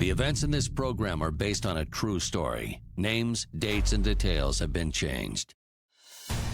The events in this program are based on a true story. Names, dates, and details have been changed.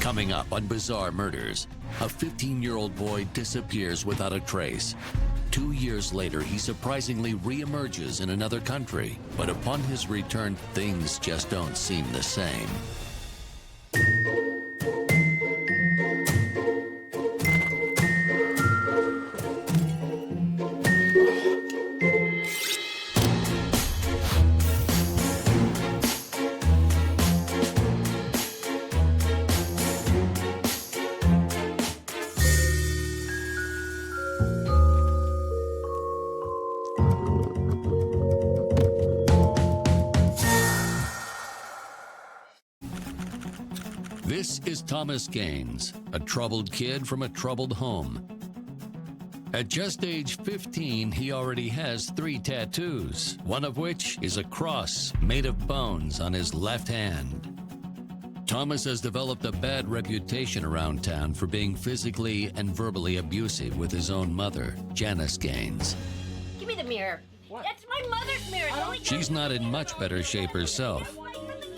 Coming up on Bizzare Murders, a 15-year-old boy disappears without a trace. 2 years later, he surprisingly reemerges in another country. But upon his return, things just don't seem the same. This is Thomas Gaines, a troubled kid from a troubled home. At just age 15, he already has 3 tattoos, one of which is a cross made of bones on his left hand. Thomas has developed a bad reputation around town for being physically and verbally abusive with his own mother, Janice Gaines. Give me the mirror. What? That's my mother's mirror. She's not in much better shape herself.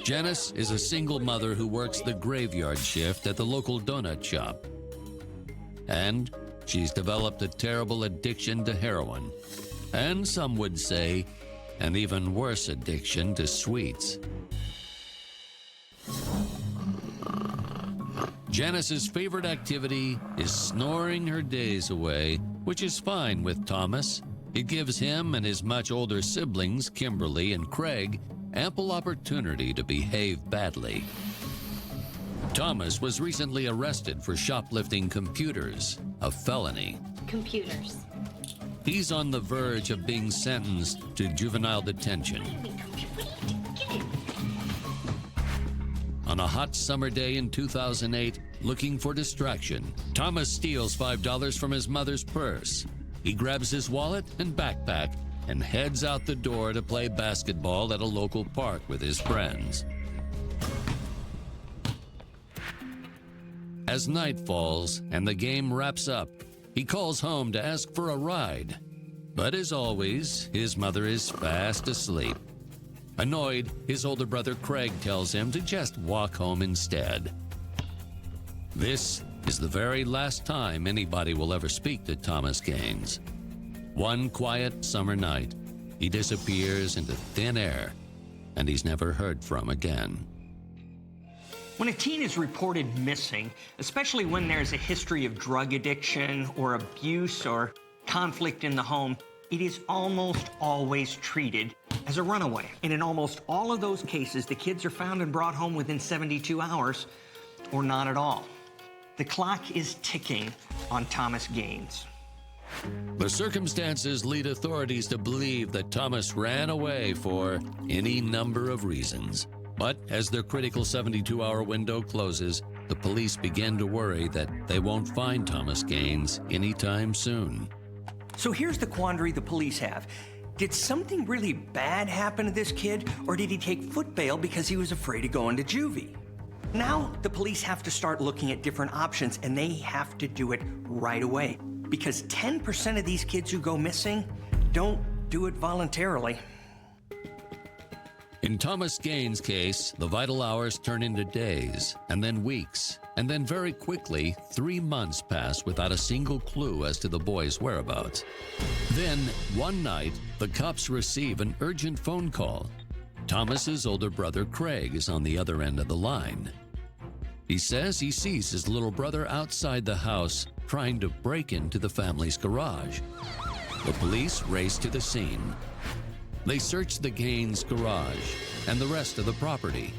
Janice is a single mother who works the graveyard shift at the local donut shop. And she's developed a terrible addiction to heroin. And some would say, an even worse addiction to sweets. Janice's favorite activity is snoring her days away, which is fine with Thomas. It gives him and his much older siblings, Kimberly and Craig, ample opportunity to behave badly. Thomas was recently arrested for shoplifting computers, a felony. Computers. He's on the verge of being sentenced to juvenile detention. On a hot summer day in 2008, looking for distraction, Thomas steals $5 from his mother's purse. He grabs his wallet and backpack and heads out the door to play basketball at a local park with his friends. As night falls and the game wraps up, he calls home to ask for a ride. But as always, his mother is fast asleep. Annoyed, his older brother Craig tells him to just walk home instead. This is the very last time anybody will ever speak to Thomas Gaines. One quiet summer night, he disappears into thin air, and he's never heard from again. When a teen is reported missing, especially when there's a history of drug addiction or abuse or conflict in the home, it is almost always treated as a runaway. And in almost all of those cases, the kids are found and brought home within 72 hours or not at all. The clock is ticking on Thomas Gaines. The circumstances lead authorities to believe that Thomas ran away for any number of reasons. But as their critical 72-hour window closes, the police begin to worry that they won't find Thomas Gaines anytime soon. So here's the quandary the police have. Did something really bad happen to this kid, or did he take foot bail because he was afraid of going to juvie? Now the police have to start looking at different options, and they have to do it right away. Because 10% of these kids who go missing don't do it voluntarily. In Thomas Gaines' case, the vital hours turn into days, and then weeks, and then very quickly, 3 months pass without a single clue as to the boy's whereabouts. Then, one night, the cops receive an urgent phone call. Thomas's older brother Craig is on the other end of the line. He says he sees his little brother outside the house trying to break into the family's garage. The police race to the scene. They search the Gaines' garage and the rest of the property.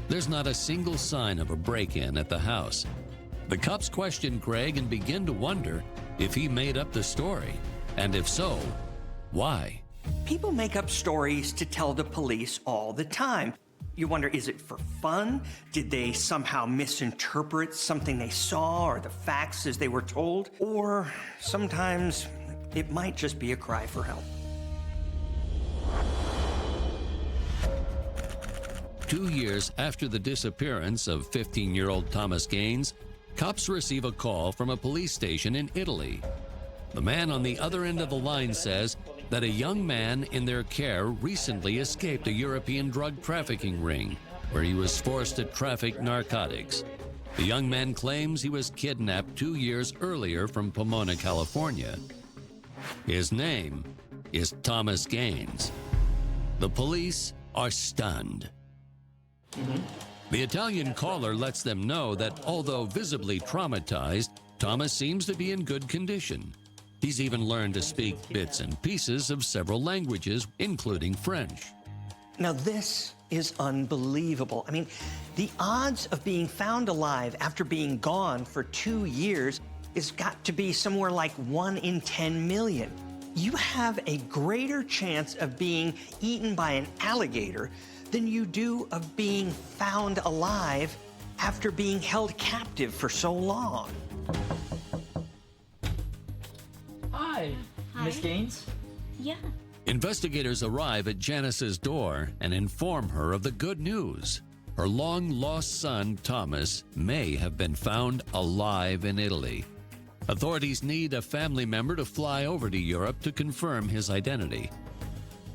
There's not a single sign of a break-in at the house. The cops question Craig and begin to wonder if he made up the story, and if so, why? People make up stories to tell the police all the time. You wonder, is it for fun? Did they somehow misinterpret something they saw or the facts as they were told? Or sometimes it might just be a cry for help. 2 years after the disappearance of 15-year-old Thomas Gaines, cops receive a call from a police station in Italy. The man on the other end of the line says that a young man in their care recently escaped a European drug trafficking ring where he was forced to traffic narcotics. The young man claims he was kidnapped 2 years earlier from Pomona, California. His name is Thomas Gaines. The police are stunned. The Italian caller lets them know that although visibly traumatized, Thomas seems to be in good condition. He's even learned to speak bits and pieces of several languages, including French. Now, this is unbelievable. I mean, the odds of being found alive after being gone for 2 years is got to be somewhere like 1 in 10 million. You have a greater chance of being eaten by an alligator than you do of being found alive after being held captive for so long. Hi, Miss Gaines. Yeah. Investigators arrive at Janice's door and inform her of the good news. Her long-lost son, Thomas, may have been found alive in Italy. Authorities need a family member to fly over to Europe to confirm his identity.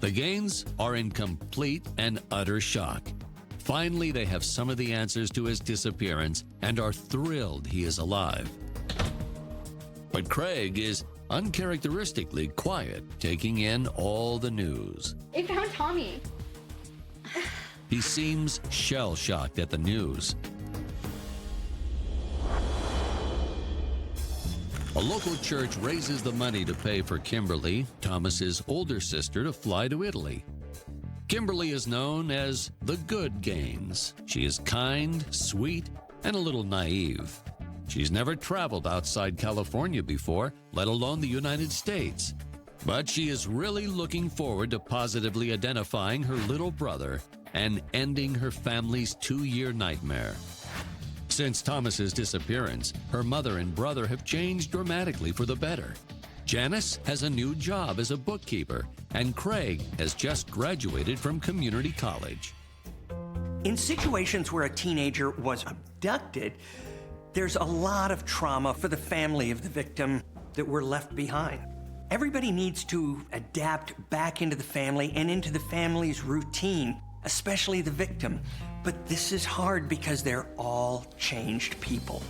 The Gaines are in complete and utter shock. Finally, they have some of the answers to his disappearance and are thrilled he is alive. But Craig is uncharacteristically quiet, taking in all the news. They found Tommy. He seems shell-shocked at the news. A local church raises the money to pay for Kimberly, Thomas's older sister, to fly to Italy. Kimberly is known as the Good Gaines. She is kind, sweet, and a little naive. She's never traveled outside California before, let alone the United States. But she is really looking forward to positively identifying her little brother and ending her family's 2-year nightmare. Since Thomas's disappearance, her mother and brother have changed dramatically for the better. Janice has a new job as a bookkeeper, and Craig has just graduated from community college. In situations where a teenager was abducted, there's a lot of trauma for the family of the victim that were left behind. Everybody needs to adapt back into the family and into the family's routine, especially the victim. But this is hard because they're all changed people.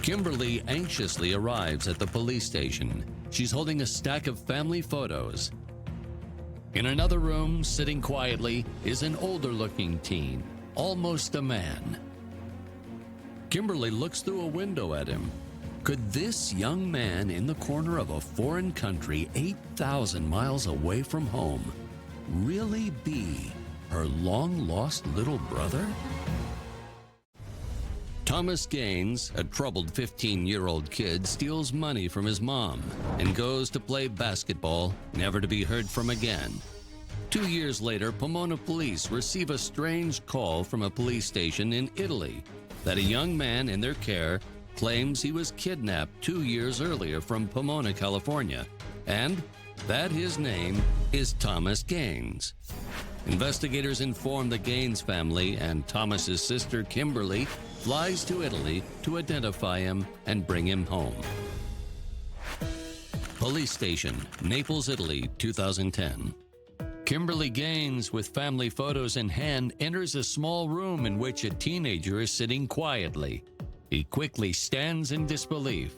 Kimberly anxiously arrives at the police station. She's holding a stack of family photos. In another room, sitting quietly, is an older-looking teen, almost a man. Kimberly looks through a window at him. Could this young man in the corner of a foreign country 8,000 miles away from home really be her long-lost little brother? Thomas Gaines, a troubled 15-year-old kid, steals money from his mom and goes to play basketball, never to be heard from again. 2 years later, Pomona police receive a strange call from a police station in Italy that a young man in their care claims he was kidnapped 2 years earlier from Pomona, California, and that his name is Thomas Gaines. Investigators inform the Gaines family, and Thomas's sister, Kimberly, flies to Italy to identify him and bring him home. Police Station, Naples, Italy, 2010. Kimberly Gaines, with family photos in hand, enters a small room in which a teenager is sitting quietly. He quickly stands in disbelief.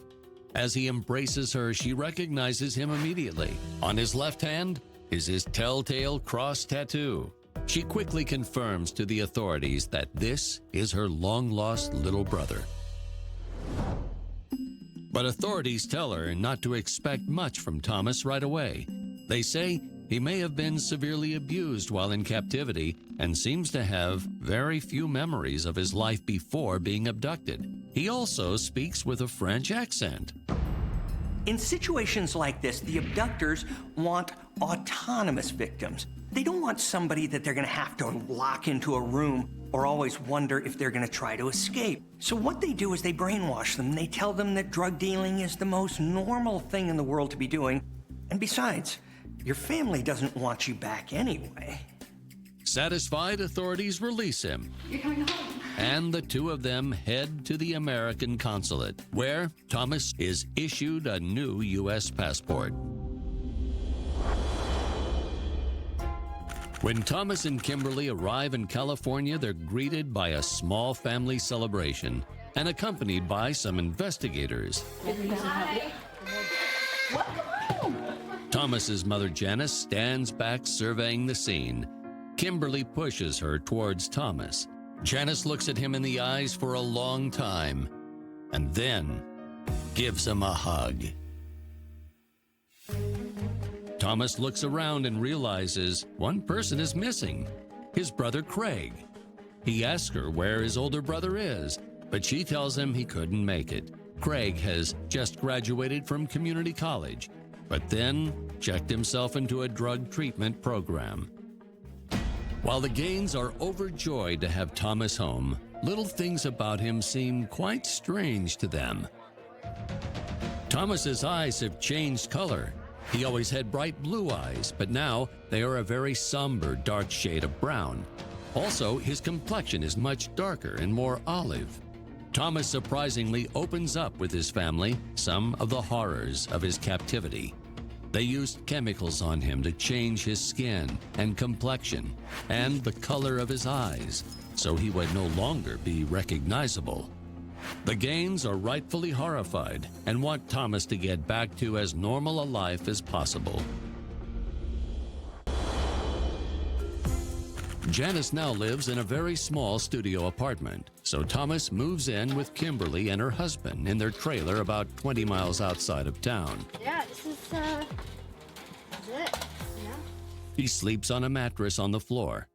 As he embraces her, she recognizes him immediately. On his left hand is his telltale cross tattoo. She quickly confirms to the authorities that this is her long-lost little brother. But authorities tell her not to expect much from Thomas right away. They say he may have been severely abused while in captivity and seems to have very few memories of his life before being abducted. He also speaks with a French accent. In situations like this, the abductors want autonomous victims. They don't want somebody that they're going to have to lock into a room or always wonder if they're going to try to escape. So what they do is they brainwash them. They tell them that drug dealing is the most normal thing in the world to be doing. And besides, your family doesn't want you back anyway. Satisfied, authorities release him. You're coming home. and the two of them head to the American consulate, where Thomas is issued a new U.S. passport. When Thomas and Kimberly arrive in California, they're greeted by a small family celebration and accompanied by some investigators. Hi. Thomas's mother, Janice, stands back surveying the scene. Kimberly pushes her towards Thomas. Janice looks at him in the eyes for a long time and then gives him a hug. Thomas looks around and realizes one person is missing, his brother Craig. He asks her where his older brother is, but she tells him he couldn't make it. Craig has just graduated from community college, but then checked himself into a drug treatment program. While the Gaines are overjoyed to have Thomas home, little things about him seem quite strange to them. Thomas's eyes have changed color. He always had bright blue eyes, but now they are a very somber, dark shade of brown. Also, his complexion is much darker and more olive. Thomas surprisingly opens up with his family some of the horrors of his captivity. They used chemicals on him to change his skin and complexion and the color of his eyes, so he would no longer be recognizable. The Gaines are rightfully horrified and want Thomas to get back to as normal a life as possible. Janice now lives in a very small studio apartment, so Thomas moves in with Kimberly and her husband in their trailer about 20 miles outside of town. Yeah, this is it. Yeah. He sleeps on a mattress on the floor.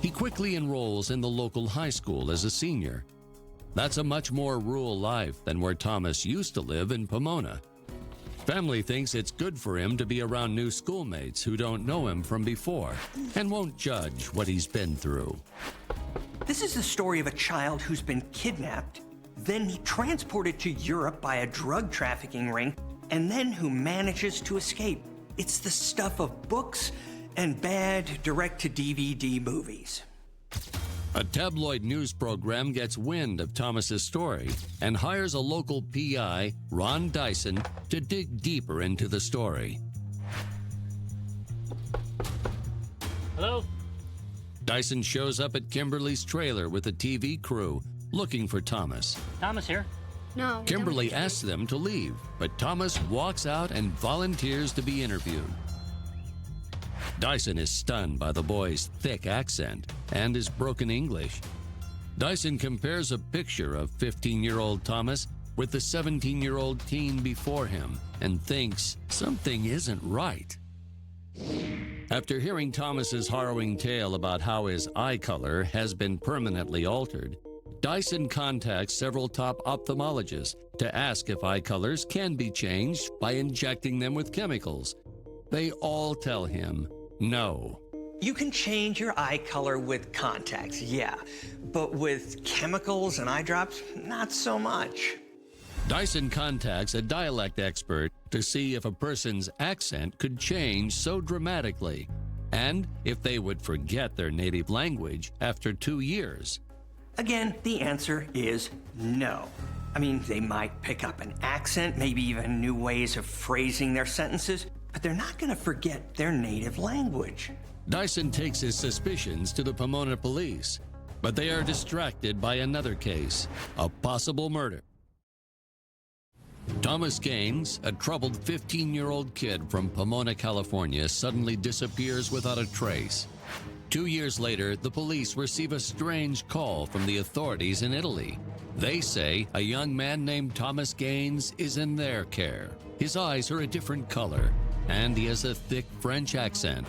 He quickly enrolls in the local high school as a senior. That's a much more rural life than where Thomas used to live in Pomona. Family thinks it's good for him to be around new schoolmates who don't know him from before and won't judge what he's been through. This is the story of a child who's been kidnapped, then transported to Europe by a drug trafficking ring, and then who manages to escape. It's the stuff of books and bad direct-to-DVD movies. A tabloid news program gets wind of Thomas's story and hires a local PI, Ron Dyson, to dig deeper into the story. Hello? Dyson shows up at Kimberly's trailer with a TV crew looking for Thomas. Thomas here. No. Kimberly asks them to leave, but Thomas walks out and volunteers to be interviewed. Dyson is stunned by the boy's thick accent and his broken English. Dyson compares a picture of 15-year-old Thomas with the 17-year-old teen before him and thinks something isn't right. After hearing Thomas's harrowing tale about how his eye color has been permanently altered, Dyson contacts several top ophthalmologists to ask if eye colors can be changed by injecting them with chemicals. They all tell him no. You can change your eye color with contacts, yeah, but with chemicals and eye drops, not so much. Dyson contacts a dialect expert to see if a person's accent could change so dramatically and if they would forget their native language after 2 years. Again, the answer is no. I mean, they might pick up an accent, maybe even new ways of phrasing their sentences, but they're not going to forget their native language. Dyson takes his suspicions to the Pomona police, but they are distracted by another case, a possible murder. Thomas Gaines, a troubled 15-year-old kid from Pomona, California, suddenly disappears without a trace. 2 years later, the police receive a strange call from the authorities in Italy. They say a young man named Thomas Gaines is in their care. His eyes are a different color, and he has a thick French accent.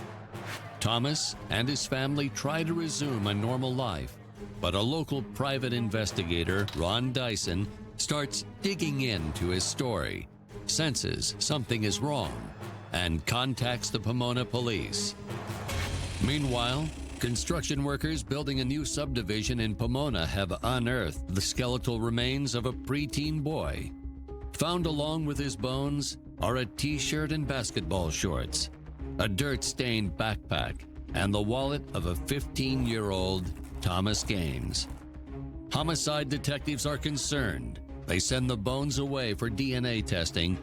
Thomas and his family try to resume a normal life, but a local private investigator, Ron Dyson, starts digging into his story, senses something is wrong, and contacts the Pomona police. Meanwhile, construction workers building a new subdivision in Pomona have unearthed the skeletal remains of a preteen boy. Found along with his bones are a t-shirt and basketball shorts, a dirt-stained backpack, and the wallet of a 15-year-old Thomas Gaines. Homicide detectives are concerned. They send the bones away for DNA testing.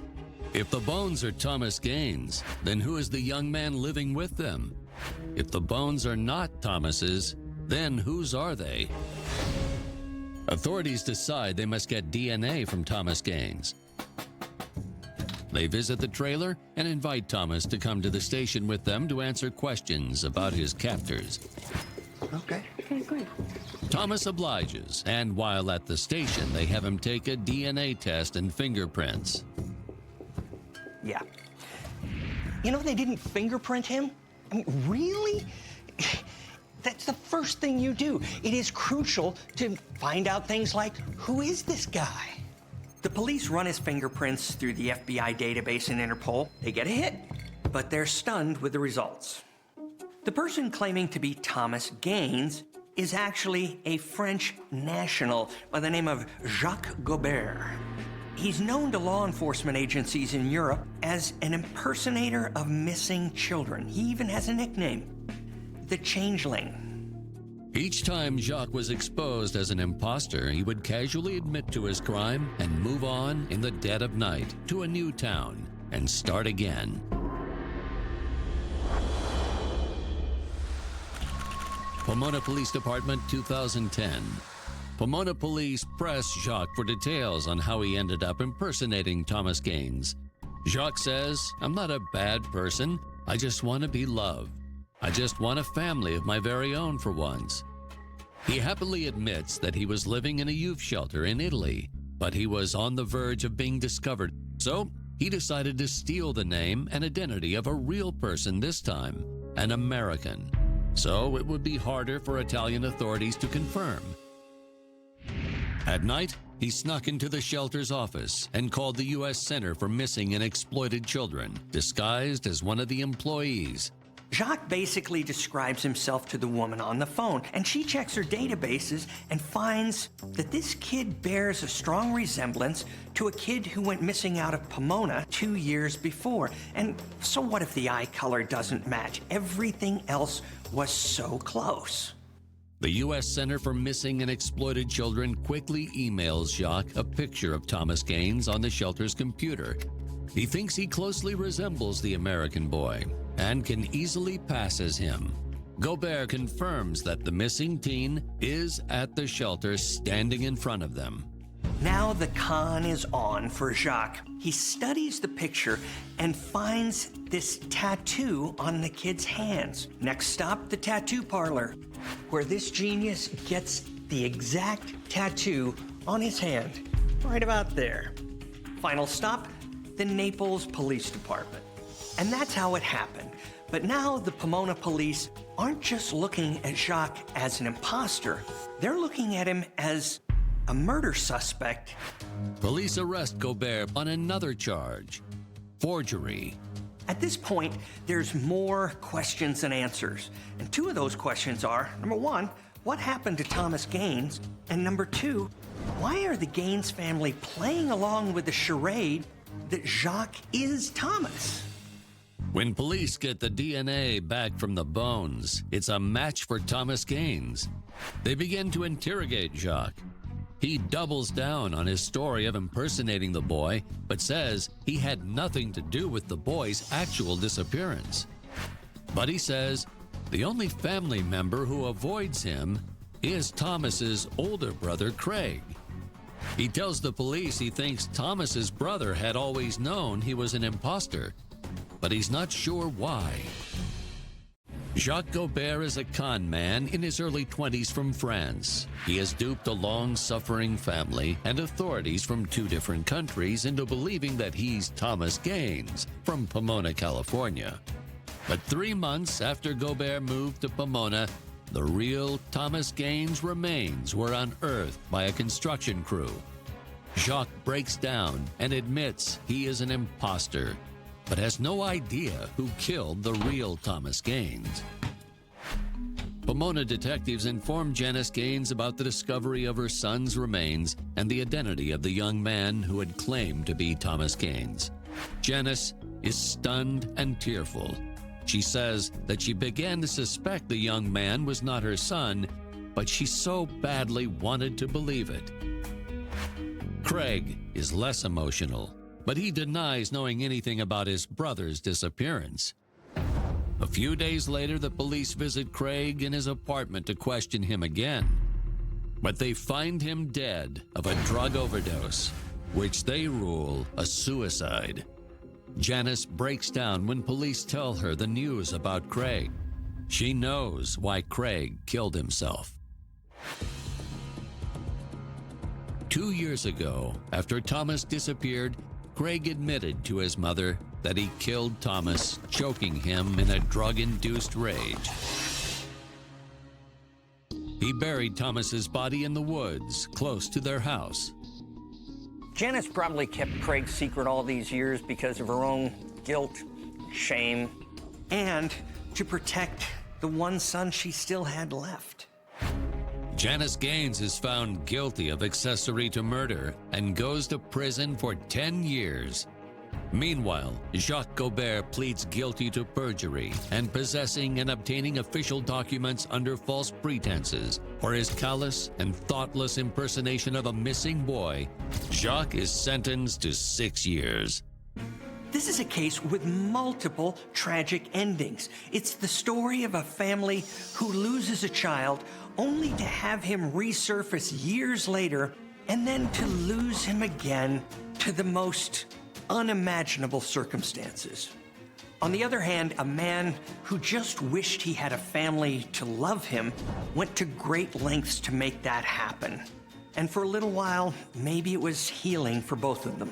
If the bones are Thomas Gaines, then who is the young man living with them? If the bones are not Thomas's, then whose are they? Authorities decide they must get DNA from Thomas Gaines. They visit the trailer and invite Thomas to come to the station with them to answer questions about his captors. Okay. Good. Thomas obliges, and while at the station, they have him take a DNA test and fingerprints. Yeah. You know, they didn't fingerprint him? I mean, really? That's the first thing you do. It is crucial to find out things like, who is this guy? The police run his fingerprints through the FBI database and Interpol. They get a hit, but they're stunned with the results. The person claiming to be Thomas Gaines is actually a French national by the name of Jacques Gobert. He's known to law enforcement agencies in Europe as an impersonator of missing children. He even has a nickname, the Changeling. Each time Jacques was exposed as an imposter, he would casually admit to his crime and move on in the dead of night to a new town and start again. Pomona Police Department, 2010. Pomona police press Jacques for details on how he ended up impersonating Thomas Gaines. Jacques says, "I'm not a bad person. I just want to be loved. I just want a family of my very own for once." He happily admits that he was living in a youth shelter in Italy, but he was on the verge of being discovered. So he decided to steal the name and identity of a real person this time, an American. So it would be harder for Italian authorities to confirm. At night, he snuck into the shelter's office and called the U.S. Center for Missing and Exploited Children, disguised as one of the employees. Jacques basically describes himself to the woman on the phone, and she checks her databases and finds that this kid bears a strong resemblance to a kid who went missing out of Pomona 2 years before. And so what if the eye color doesn't match? Everything else was so close. The U.S. Center for Missing and Exploited Children quickly emails Jacques a picture of Thomas Gaines on the shelter's computer. He thinks he closely resembles the American boy and can easily pass as him. Gobert confirms that the missing teen is at the shelter standing in front of them. Now the con is on for Jacques. He studies the picture and finds this tattoo on the kid's hands. Next stop, the tattoo parlor, where this genius gets the exact tattoo on his hand, right about there. Final stop, the Naples Police Department. And that's how it happened. But now the Pomona police aren't just looking at Jacques as an imposter. They're looking at him as a murder suspect. Police arrest Gobert on another charge, forgery. At this point, there's more questions than answers. And two of those questions are, number one, what happened to Thomas Gaines? And number two, why are the Gaines family playing along with the charade that Jacques is Thomas? When police get the DNA back from the bones, it's a match for Thomas Gaines. They begin to interrogate Jacques. He doubles down on his story of impersonating the boy, but says he had nothing to do with the boy's actual disappearance. But he says the only family member who avoids him is Thomas's older brother, Craig. He tells the police he thinks Thomas's brother had always known he was an imposter, but he's not sure why. Jacques Gobert is a con man in his early 20s from France. He has duped a long-suffering family and authorities from 2 different countries into believing that he's Thomas Gaines from Pomona, California. But 3 months after Gobert moved to Pomona, the real Thomas Gaines' remains were unearthed by a construction crew. Jacques breaks down and admits he is an imposter, but has no idea who killed the real Thomas Gaines. Pomona detectives inform Janice Gaines about the discovery of her son's remains and the identity of the young man who had claimed to be Thomas Gaines. Janice is stunned and tearful. She says that she began to suspect the young man was not her son, but she so badly wanted to believe it. Craig is less emotional, but he denies knowing anything about his brother's disappearance. A few days later, the police visit Craig in his apartment to question him again. But they find him dead of a drug overdose, which they rule a suicide. Janice breaks down when police tell her the news about Craig. She knows why Craig killed himself. 2 years ago, after Thomas disappeared, Craig admitted to his mother that he killed Thomas, choking him in a drug-induced rage. He buried Thomas's body in the woods, close to their house. Janice probably kept Craig's secret all these years because of her own guilt, shame, and to protect the one son she still had left. Janice Gaines is found guilty of accessory to murder and goes to prison for 10 years. Meanwhile, Jacques Gobert pleads guilty to perjury and possessing and obtaining official documents under false pretenses. For his callous and thoughtless impersonation of a missing boy, Jacques is sentenced to 6 years. This is a case with multiple tragic endings. It's the story of a family who loses a child only to have him resurface years later and then to lose him again to the most unimaginable circumstances. On the other hand, a man who just wished he had a family to love him went to great lengths to make that happen. And for a little while, maybe it was healing for both of them.